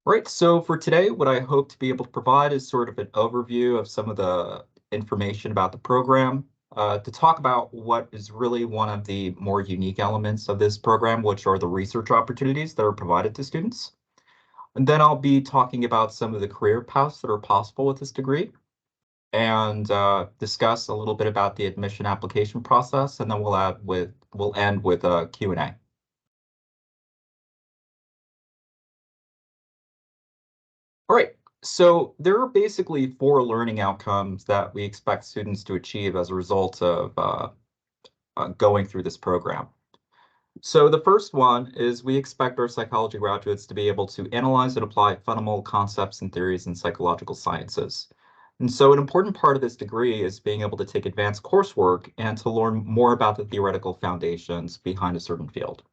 Right, so for today, what I hope to be able to provide is sort of an overview of some of the information about the program, to talk about what is really one of the more unique elements of this program, which are the research opportunities that are provided to students. And then I'll be talking about some of the career paths that are possible with this degree and discuss a little bit about the admission application process, and then we'll end with a Q&A. All right, so there are basically four learning outcomes that we expect students to achieve as a result of going through this program. So the first one is we expect our psychology graduates to be able to analyze and apply fundamental concepts and theories in psychological sciences. And so an important part of this degree is being able to take advanced coursework and to learn more about the theoretical foundations behind a certain field.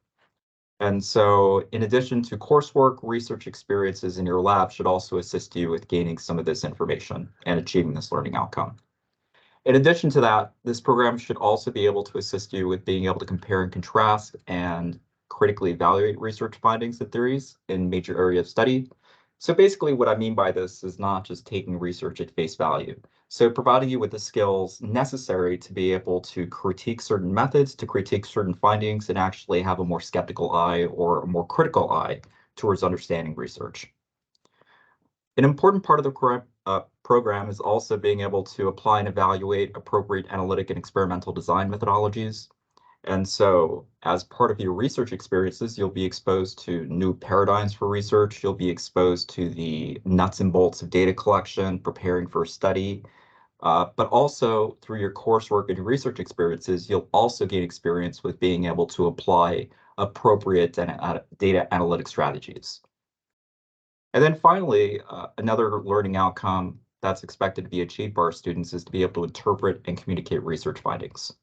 And so in addition to coursework, research experiences in your lab should also assist you with gaining some of this information and achieving this learning outcome. In addition to that, this program should also be able to assist you with being able to compare and contrast and critically evaluate research findings and theories in major area of study. So basically what I mean by this is not just taking research at face value. So providing you with the skills necessary to be able to critique certain methods, to critique certain findings, and actually have a more skeptical eye or a more critical eye towards understanding research. An important part of the program is also being able to apply and evaluate appropriate analytic and experimental design methodologies. And so as part of your research experiences, you'll be exposed to new paradigms for research. You'll be exposed to the nuts and bolts of data collection, preparing for a study. But also through your coursework and your research experiences, you'll also gain experience with being able to apply appropriate data analytic strategies. And then finally, another learning outcome that's expected to be achieved by our students is to be able to interpret and communicate research findings.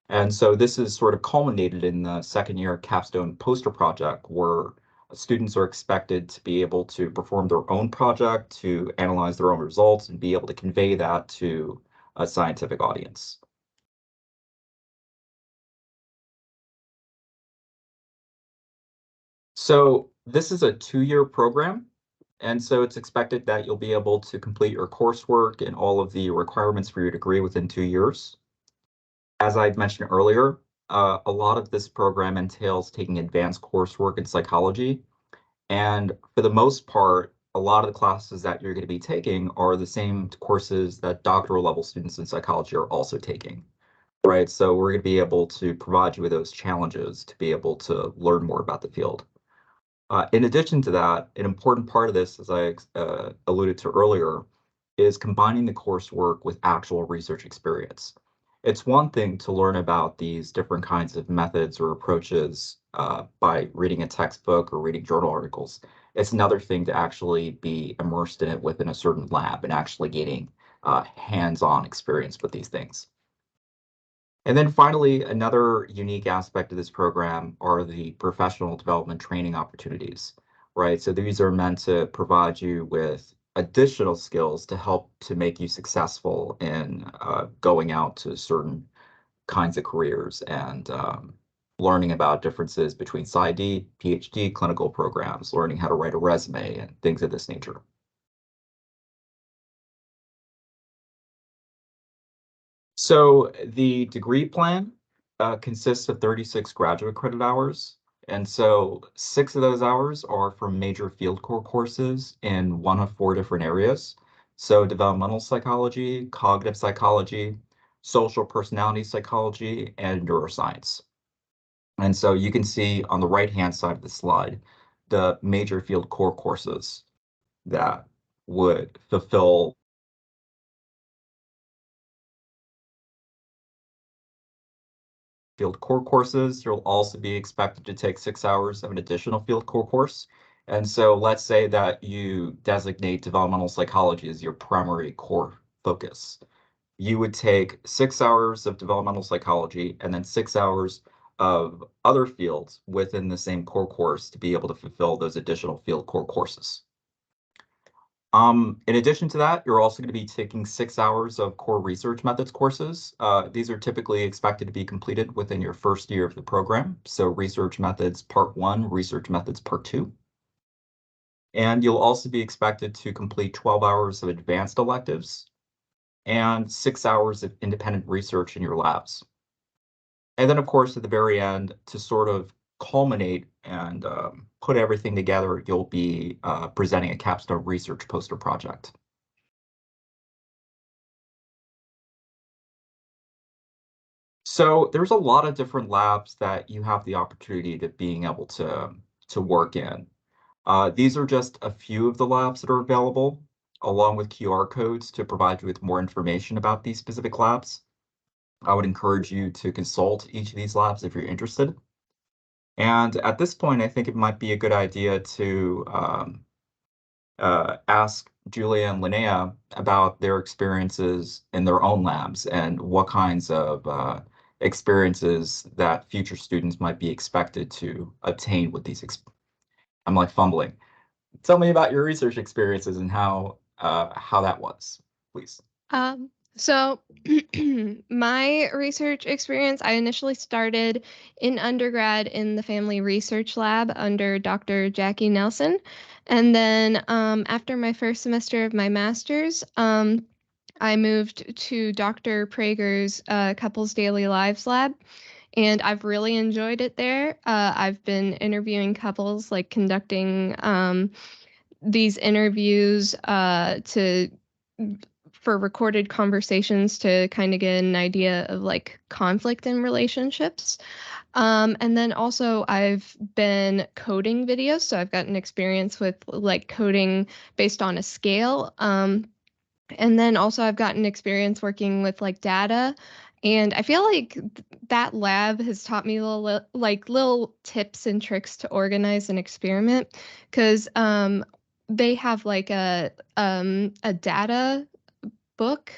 And so this is sort of culminated in the second year capstone poster project, where students are expected to be able to perform their own project, to analyze their own results, and be able to convey that to a scientific audience. So this is a 2-year program. And so it's expected that you'll be able to complete your coursework and all of the requirements for your degree within 2 years. As I mentioned earlier, a lot of this program entails taking advanced coursework in psychology. And for the most part, a lot of the classes that you're going to be taking are the same courses that doctoral level students in psychology are also taking, right? So we're going to be able to provide you with those challenges to be able to learn more about the field. In addition to that, an important part of this, as I alluded to earlier, is combining the coursework with actual research experience. It's one thing to learn about these different kinds of methods or approaches by reading a textbook or reading journal articles. It's another thing to actually be immersed in it within a certain lab and actually getting hands-on experience with these things. And then finally, another unique aspect of this program are the professional development training opportunities, right? So these are meant to provide you with additional skills to help to make you successful in going out to certain kinds of careers and learning about differences between PsyD, PhD, clinical programs, learning how to write a resume and things of this nature. So the degree plan consists of 36 graduate credit hours. And so 6 of those hours are from major field core courses in one of 4 different areas. So developmental psychology, cognitive psychology, social personality psychology, and neuroscience. And so you can see on the right-hand side of the slide, the major field core courses that would fulfill field core courses. You'll also be expected to take 6 hours of an additional field core course. And so let's say that you designate developmental psychology as your primary core focus. You would take 6 hours of developmental psychology and then 6 hours of other fields within the same core course to be able to fulfill those additional field core courses. In addition to that, you're also going to be taking 6 hours of core research methods courses. These are typically expected to be completed within your first year of the program. So research methods part 1, research methods part 2. And you'll also be expected to complete 12 hours of advanced electives and 6 hours of independent research in your labs. And then, of course, at the very end, to sort of culminate and put everything together, you'll be presenting a capstone research poster project. So there's a lot of different labs that you have the opportunity to being able to work in. These are just a few of the labs that are available, along with QR codes to provide you with more information about these specific labs. I would encourage you to consult each of these labs if you're interested. And at this point, I think it might be a good idea to ask Julia and Linnea about their experiences in their own labs and what kinds of experiences that future students might be expected to obtain with these. I'm like fumbling. Tell me about your research experiences and how that was, please. So my research experience, I initially started in undergrad in the Family Research Lab under Dr. Jackie Nelson. And then after my first semester of my master's, I moved to Dr. Prager's Couples Daily Lives Lab. And I've really enjoyed it there. I've been interviewing couples, like conducting these interviews to for recorded conversations to kind of get an idea of like conflict in relationships. And then also I've been coding videos, so I've gotten experience with like coding based on a scale. And then also I've gotten experience working with like data. And I feel like that lab has taught me little tips and tricks to organize an experiment because they have like a data book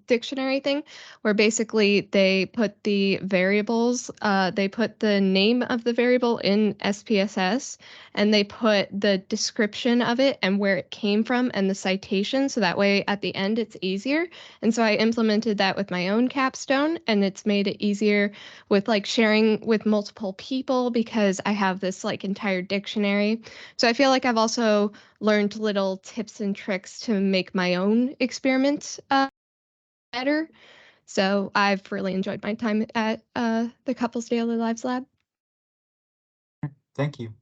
dictionary thing where basically they put the variables, they put the name of the variable in SPSS and they put the description of it and where it came from and the citation. So that way at the end it's easier. And so I implemented that with my own capstone and it's made it easier with like sharing with multiple people because I have this like entire dictionary. So I feel like I've also learned little tips and tricks to make my own experiments better. So I've really enjoyed my time at the Couples Daily Lives Lab. Thank you.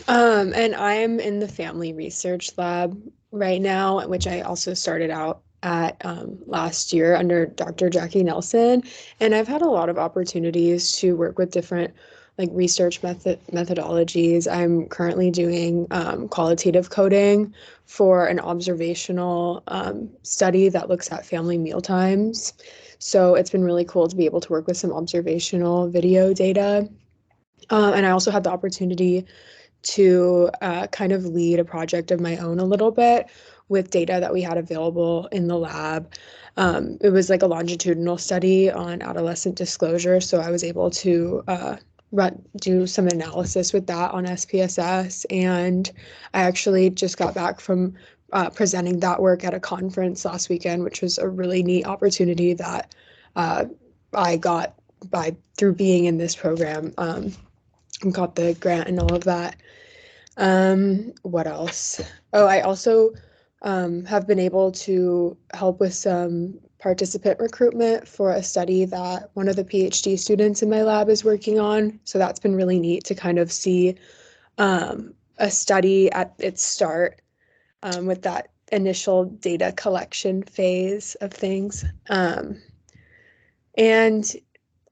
And I'm in the Family Research Lab right now, which I also started out at last year under Dr. Jackie Nelson. And I've had a lot of opportunities to work with different like research methodologies. I'm currently doing qualitative coding for an observational study that looks at family meal times. So it's been really cool to be able to work with some observational video data. And I also had the opportunity to kind of lead a project of my own a little bit with data that we had available in the lab. It was like a longitudinal study on adolescent disclosure, so I was able to do some analysis with that on SPSS, and I actually just got back from presenting that work at a conference last weekend, which was a really neat opportunity that I got by through being in this program. Got the grant and all of that. What else? Oh, I also have been able to help with some participant recruitment for a study that one of the PhD students in my lab is working on. So that's been really neat to kind of see a study at its start with that initial data collection phase of things. And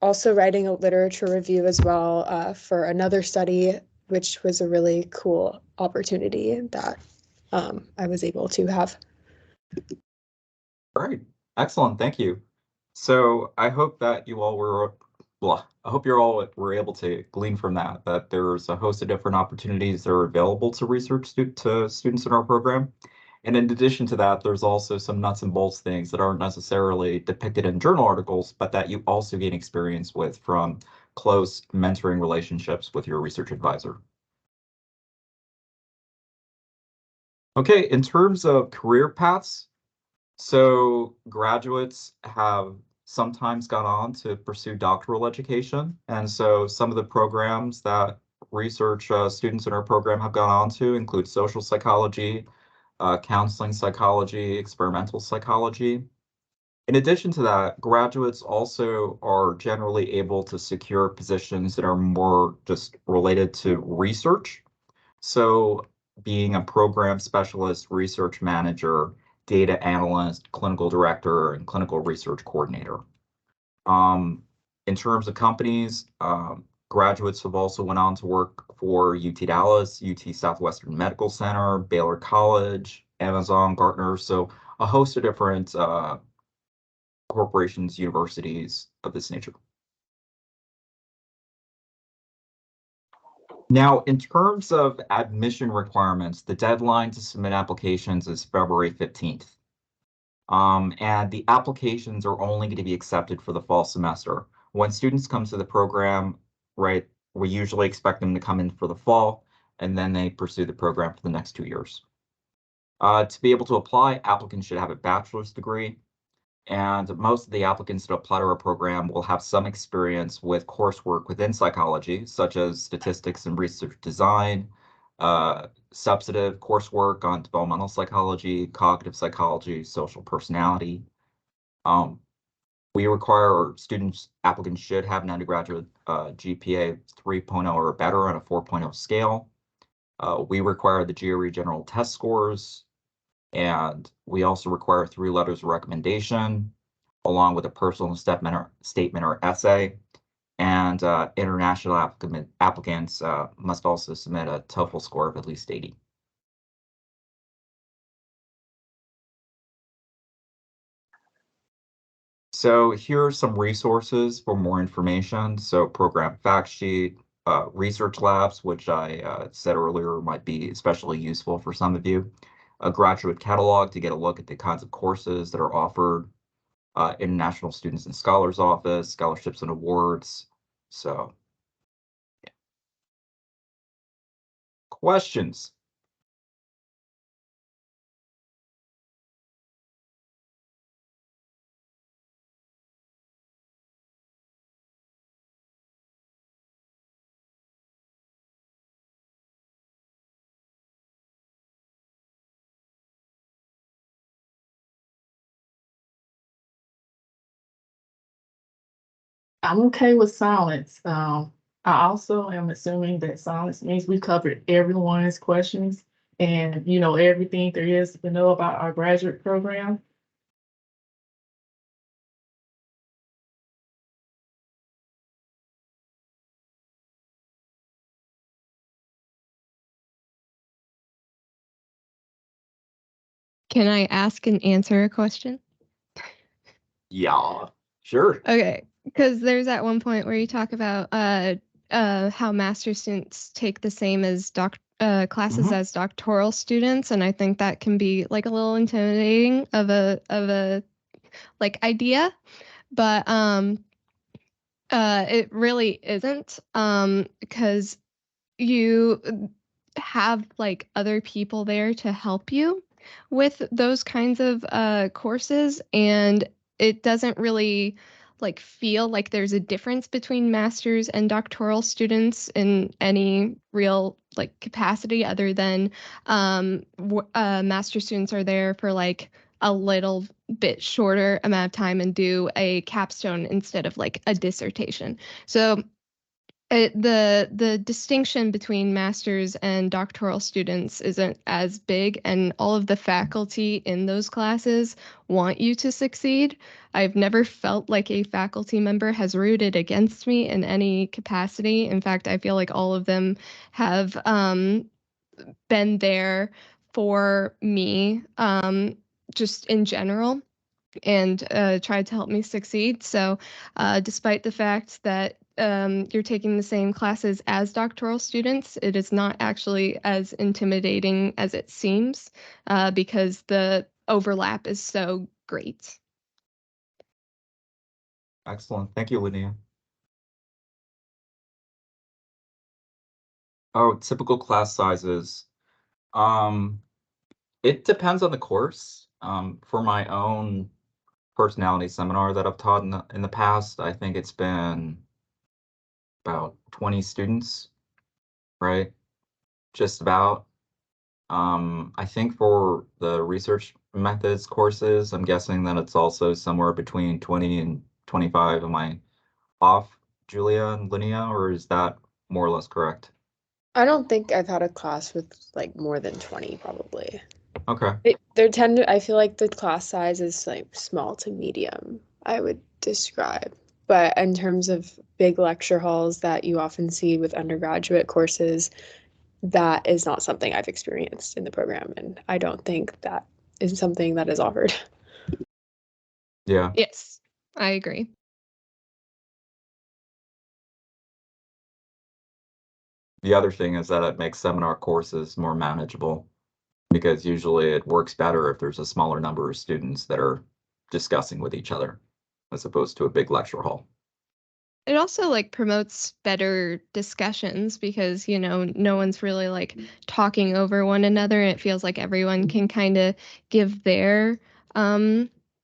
also writing a literature review as well for another study, which was a really cool opportunity that I was able to have. All right. Excellent. Thank you. So I hope that you all were, well, I hope you're all were able to glean from that there's a host of different opportunities that are available to to students in our program. And in addition to that, there's also some nuts and bolts things that aren't necessarily depicted in journal articles, but that you also gain experience with from close mentoring relationships with your research advisor. Okay, in terms of career paths, so graduates have sometimes gone on to pursue doctoral education. And so some of the programs that research students in our program have gone on to include social psychology, counseling psychology, experimental psychology. In addition to that, graduates also are generally able to secure positions that are more just related to research. So being a program specialist, research manager, data analyst, clinical director, and clinical research coordinator. In terms of companies, graduates have also went on to work for UT Dallas, UT Southwestern Medical Center, Baylor College, Amazon, Gartner, so a host of different corporations, universities of this nature. Now, in terms of admission requirements, the deadline to submit applications is February 15th. And the applications are only going to be accepted for the fall semester. When students come to the program, right, we usually expect them to come in for the fall, and then they pursue the program for the next 2 years. To be able to apply, applicants should have a bachelor's degree, and most of the applicants that apply to our program will have some experience with coursework within psychology, such as statistics and research design, substantive coursework on developmental psychology, cognitive psychology, social personality. We require our students, applicants should have an undergraduate GPA 3.0 or better on a 4.0 scale. We require the GRE general test scores, and we also require 3 letters of recommendation, along with a personal statement or essay. And international applicants must also submit a TOEFL score of at least 80. So here are some resources for more information. So program fact sheet, research labs, which I said earlier might be especially useful for some of you, a graduate catalog to get a look at the kinds of courses that are offered, International Students and Scholars Office, scholarships and awards. So, yeah. Questions? I'm okay with silence. I also am assuming that silence means we covered everyone's questions and you know everything there is to know about our graduate program. Can I ask and answer a question? Yeah, sure. Okay, because there's at one point where you talk about how master students take the same as classes as doctoral students, and I think that can be like a little intimidating of a like idea, but it really isn't, because you have like other people there to help you with those kinds of courses, and it doesn't really like feel like there's a difference between masters and doctoral students in any real like capacity other than master students are there for like a little bit shorter amount of time and do a capstone instead of like a dissertation. So the distinction between masters and doctoral students isn't as big, and all of the faculty in those classes want you to succeed. I've never felt like a faculty member has rooted against me in any capacity. In fact, I feel like all of them have been there for me, just in general, and tried to help me succeed. So, despite the fact that you're taking the same classes as doctoral students, it is not actually as intimidating as it seems, because the overlap is so great. Excellent. Thank you, Linnea. Oh, typical class sizes. Um, it depends on the course. For my own personality seminar that I've taught in the past, I think it's been about 20 students. right? Just about. I think for the research methods courses, I'm guessing that it's also somewhere between 20 and 25. Am I off, Julia and Linnea, or is that more or less correct? I don't think I've had a class with like more than 20 probably. Okay. I feel like the class size is like small to medium, I would describe. But in terms of big lecture halls that you often see with undergraduate courses, that is not something I've experienced in the program, and I don't think that is something that is offered. Yeah. Yes, I agree. The other thing is that it makes seminar courses more manageable because usually it works better if there's a smaller number of students that are discussing with each other as opposed to a big lecture hall. It also like promotes better discussions because, no one's really like talking over one another, and it feels like everyone can kind of give their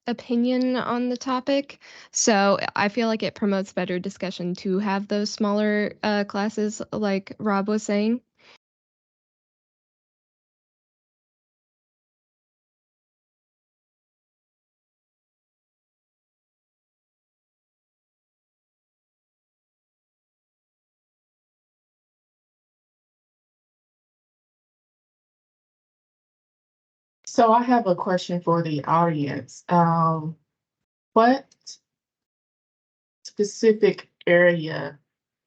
opinion on the topic. So I feel like it promotes better discussion to have those smaller classes, like Rob was saying. So I have a question for the audience. What specific area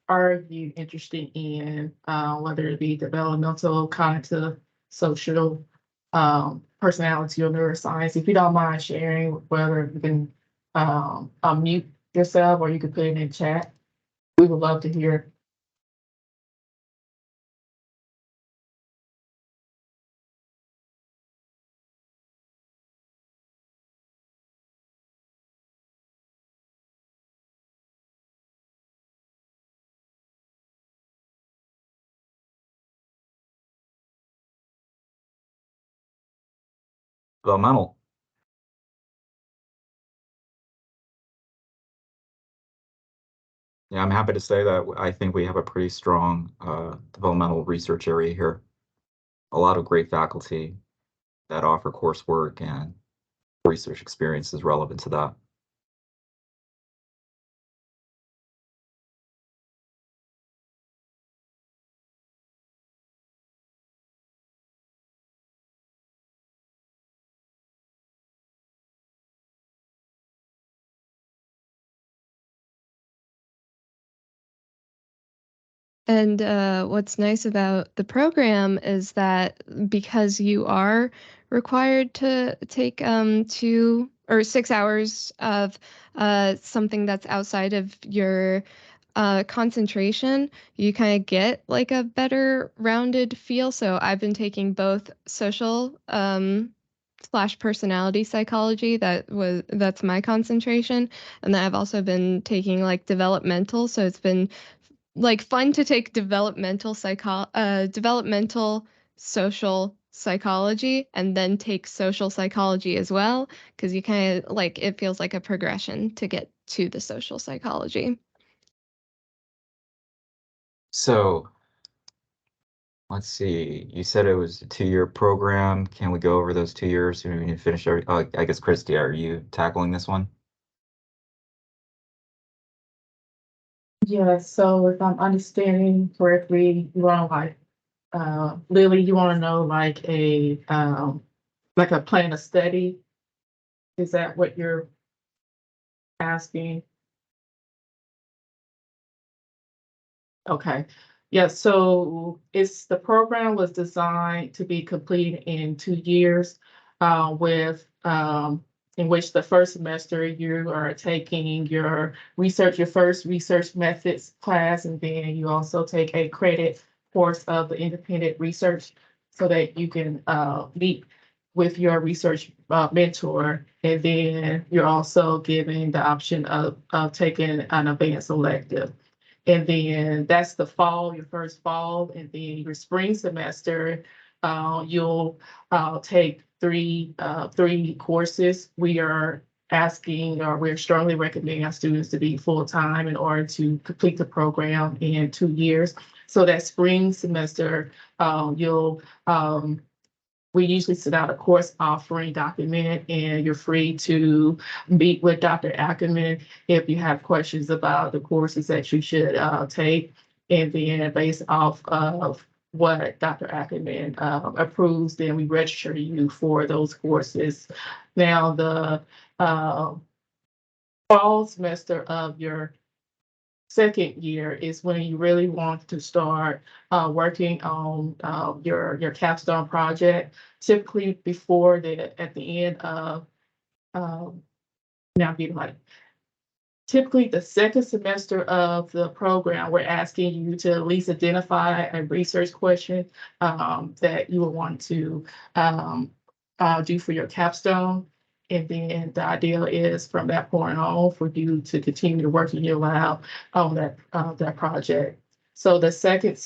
are you interested in, whether it be developmental, cognitive, social, personality, or neuroscience? If you don't mind sharing, whether you can unmute yourself or you can put it in chat, we would love to hear. Developmental. Yeah, I'm happy to say that I think we have a pretty strong developmental research area here. A lot of great faculty that offer coursework and research experiences relevant to that. And what's nice about the program is that because you are required to take 2 or 6 hours of something that's outside of your concentration, you kind of get like a better rounded feel. So I've been taking both social slash personality psychology, that's my concentration, and then I've also been taking like developmental, so it's been like fun to take developmental social psychology and then take social psychology as well, because you kind of like it feels like a progression to get to the social psychology. So let's see. You said it was a 2-year program. Can we go over those 2 years? We need to finish I guess Christy, are you tackling this one? Yeah, so if I'm understanding correctly, you want to like, Lily, you want to know like a plan of study? Is that what you're asking? Okay. Yeah, so the program was designed to be completed in 2 years, in which the first semester you are taking your first research methods class, and then you also take a credit course of the independent research so that you can meet with your research mentor. And then you're also given the option of taking an advanced elective. And then that's the fall, your first fall, and then your spring semester, you'll take three courses. We are asking, or we're strongly recommending our students to be full-time in order to complete the program in 2 years. So that spring semester, we usually send out a course offering document, and you're free to meet with Dr. Ackerman if you have questions about the courses that you should take. And then based off of what Dr. Ackerman approves, then we register you for those courses. Now, the fall semester of your second year is when you really want to start working on your capstone project. Typically before at the end of now I'm getting like typically the second semester of the program, we're asking you to at least identify a research question that you will want to do for your capstone. And then the idea is from that point on for you to continue to work in your lab on that project. So the second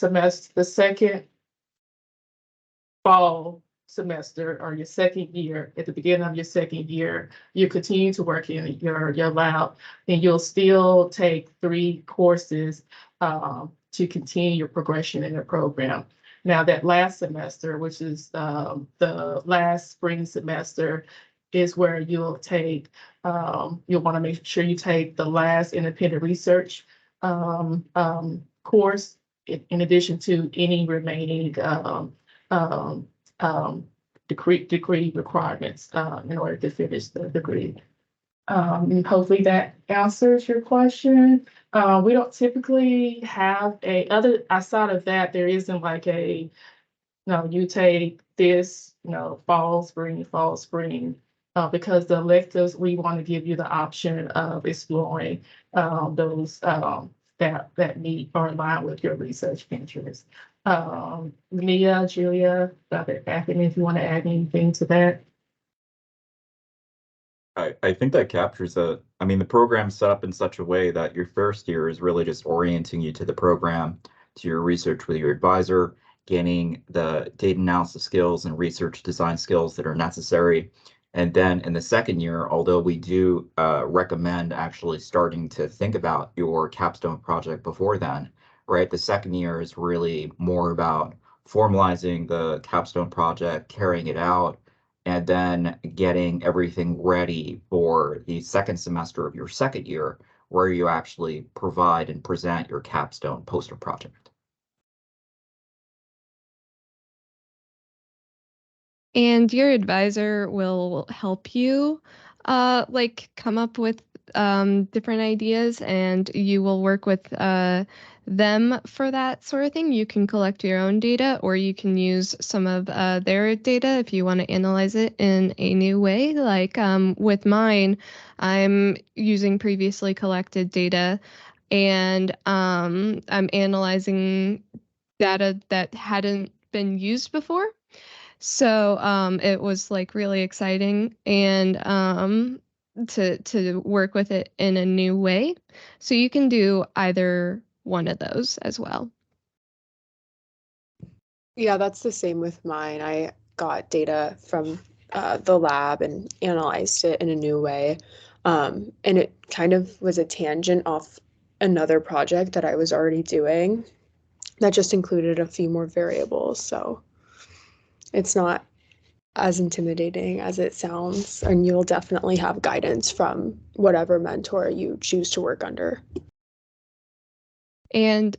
fall semester or your second year, at the beginning of your second year, you continue to work in your lab, and you'll still take 3 courses to continue your progression in the program. Now, that last semester, which is the last spring semester, is where you'll want to make sure you take the last independent research course in addition to any remaining um, degree requirements in order to finish the degree. And hopefully that answers your question. We don't typically have outside of that, there isn't like you take this, fall, spring, because the electives, we want to give you the option of exploring those that meet or align with your research interests. Mia, Julia, Dr. Ackerman, if you want to add anything to that. I think that captures it. I mean, the program's set up in such a way that your first year is really just orienting you to the program, to your research with your advisor, gaining the data analysis skills and research design skills that are necessary. And then in the second year, although we do recommend actually starting to think about your capstone project before then, right? The second year is really more about formalizing the capstone project, carrying it out, and then getting everything ready for the second semester of your second year, where you actually provide and present your capstone poster project. And your advisor will help you like come up with different ideas, and you will work with them for that sort of thing. You can collect your own data, or you can use some of their data if you want to analyze it in a new way. Like with mine, I'm using previously collected data, and I'm analyzing data that hadn't been used before. So it was like really exciting, and to work with it in a new way. So you can do either one of those as well. Yeah, that's the same with mine. I got data from the lab and analyzed it in a new way. And it kind of was a tangent off another project that I was already doing that just included a few more variables. So it's not as intimidating as it sounds, and you'll definitely have guidance from whatever mentor you choose to work under. And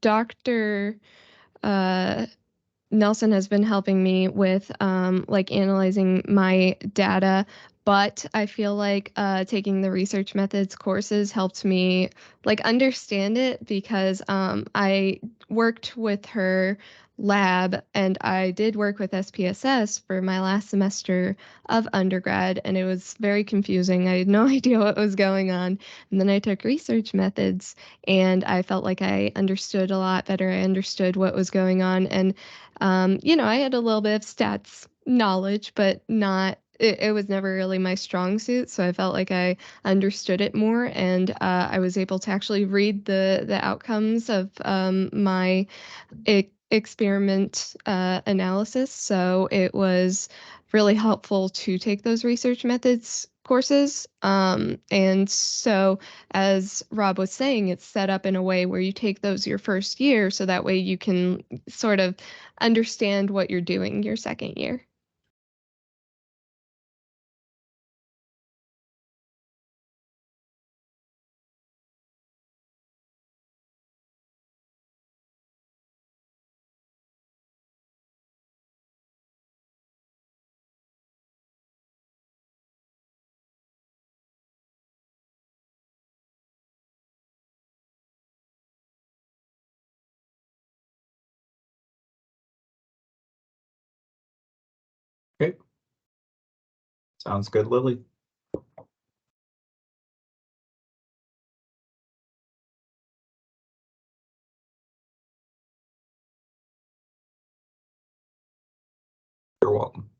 Dr. Nelson has been helping me with like analyzing my data, but I feel like taking the research methods courses helped me like understand it, because I worked with her lab, and I did work with SPSS for my last semester of undergrad, and it was very confusing. I had no idea what was going on. And then I took research methods, and I felt like I understood a lot better. I understood what was going on, and I had a little bit of stats knowledge, but it was never really my strong suit. So I felt like I understood it more, and I was able to actually read the outcomes of my experiment analysis. So it was really helpful to take those research methods courses. And so, as Rob was saying, it's set up in a way where you take those your first year, so that way you can sort of understand what you're doing your second year. Okay. Sounds good, Lily. You're welcome.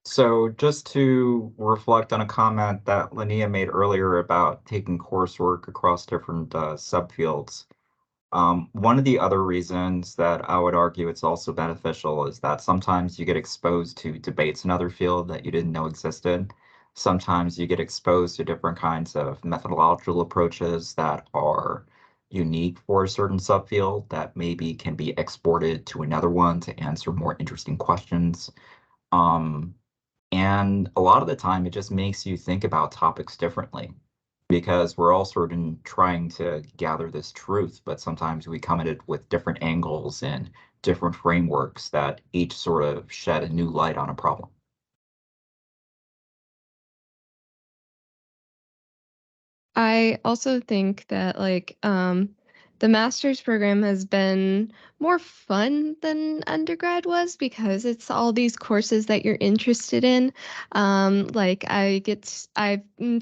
So just to reflect on a comment that Linnea made earlier about taking coursework across different subfields, one of the other reasons that I would argue it's also beneficial is that sometimes you get exposed to debates in other field that you didn't know existed. Sometimes you get exposed to different kinds of methodological approaches that are unique for a certain subfield that maybe can be exported to another one to answer more interesting questions. Um, and a lot of the time, it just makes you think about topics differently because we're all sort of trying to gather this truth, but sometimes we come at it with different angles and different frameworks that each sort of shed a new light on a problem. I also think that the master's program has been more fun than undergrad was because it's all these courses that you're interested in. I'm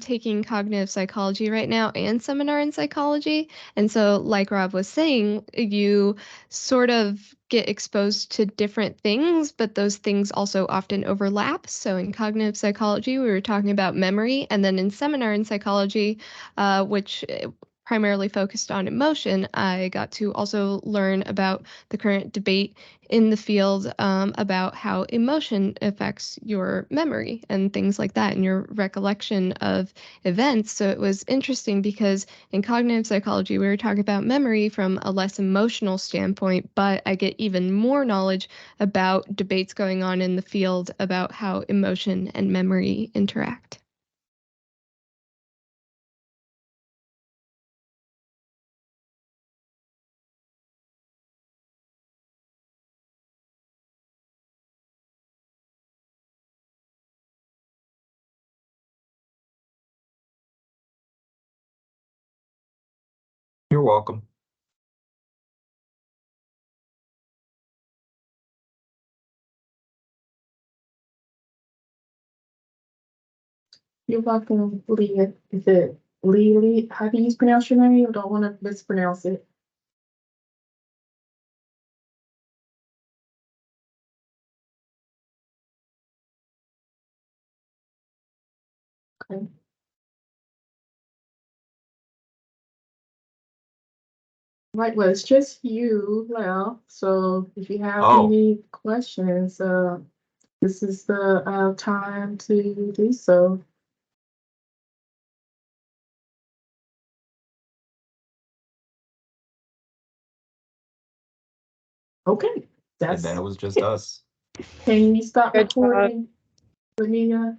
taking cognitive psychology right now and seminar in psychology. And so, like Rob was saying, you sort of get exposed to different things, but those things also often overlap. So in cognitive psychology, we were talking about memory, and then in seminar in psychology, which primarily focused on emotion, I got to also learn about the current debate in the field about how emotion affects your memory and things like that and your recollection of events. So it was interesting because in cognitive psychology, we were talking about memory from a less emotional standpoint, but I get even more knowledge about debates going on in the field about how emotion and memory interact. You're welcome. You're welcome, Leah. Is it Lee? How do you pronounce your name? I don't want to mispronounce it. Okay. Right, well, it's just you now. So if you have any questions, this is the time to do so. Okay, And then it was just us. Can you stop Good job. recording, Linnea?